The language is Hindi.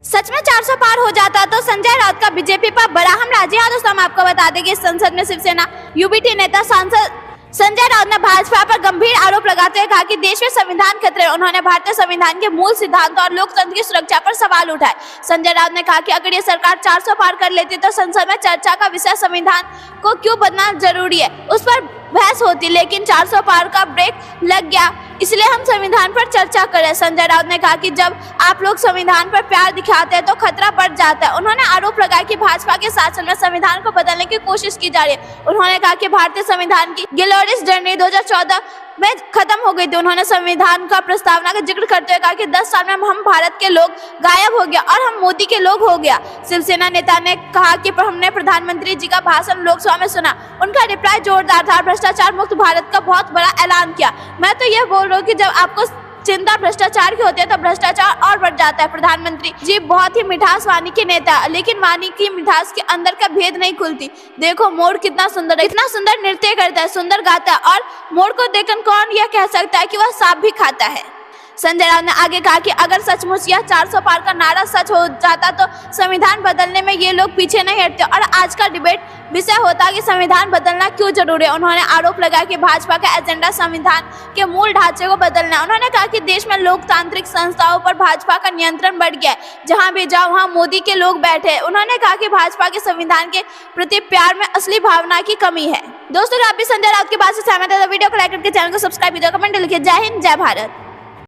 सच में 400 पार हो जाता तो संजय राउत का बीजेपी पर बड़ा हमला। जी हाँ दोस्तों, हम आपको बता दें कि संसद में शिवसेना यूबीटी नेता सांसद संजय राउत ने भाजपा पर गंभीर आरोप लगाते हुए कहा कि देश में संविधान खतरे। उन्होंने भारतीय संविधान के मूल सिद्धांतों और लोकतंत्र की सुरक्षा पर सवाल उठाए। संजय राउत ने कहा कि अगर ये सरकार 400 पार कर लेती तो संसद में चर्चा का विषय संविधान को क्यों बदलना जरूरी है उस पर बहस होती, लेकिन 400 पार का ब्रेक लग गया, इसलिए हम संविधान पर चर्चा करें। संजय राउत ने कहा कि जब आप लोग संविधान पर प्यार दिखाते हैं तो खतरा बढ़ जाता है। उन्होंने आरोप लगाया कि भाजपा के शासन में संविधान को बदलने की कोशिश की जा रही है। उन्होंने कहा कि भारतीय संविधान की ग्लोरियस जर्नी 2014 में खत्म हो गई थी। उन्होंने संविधान का प्रस्तावना का जिक्र करते हुए कहा कि 10 साल में हम भारत के लोग गायब हो गया और हम मोदी के लोग हो गया। शिवसेना नेता ने कहा कि हमने प्रधानमंत्री जी का भाषण लोकसभा में सुना, उनका रिप्लाई जोरदार था, भ्रष्टाचार मुक्त भारत का बहुत बड़ा ऐलान किया। मैं तो ये बोल रहा हूँ कि जब आपको चिंता भ्रष्टाचार की होती है तो भ्रष्टाचार और बढ़ जाता है। प्रधानमंत्री जी बहुत ही मिठास वाणी के नेता, लेकिन वाणी की मिठास के अंदर का भेद नहीं खुलती। देखो मोर कितना सुंदर है, इतना सुंदर नृत्य करता है, सुंदर गाता है, और मोर को देखकर कौन यह कह सकता है कि वह सांप भी खाता है। संजय राउत ने आगे कहा कि अगर सचमुच यह 400 पार का नारा सच हो जाता तो संविधान बदलने में ये लोग पीछे नहीं हटते और आज का डिबेट विषय होता कि संविधान बदलना क्यों जरूरी है। उन्होंने आरोप लगाया कि भाजपा का एजेंडा संविधान के मूल ढांचे को बदलना है। उन्होंने कहा कि देश में लोकतांत्रिक संस्थाओं पर भाजपा का नियंत्रण बढ़ गया है, जहां भी जाओ वहां मोदी के लोग बैठे। उन्होंने कहा कि भाजपा के संविधान के प्रति प्यार में असली भावना की कमी है। दोस्तों, आप भी संजय राउत की बात से सहमत है तो वीडियो को लाइक करके चैनल को सब्सक्राइब कीजिए, कमेंट लिखिए। जय हिंद, जय भारत।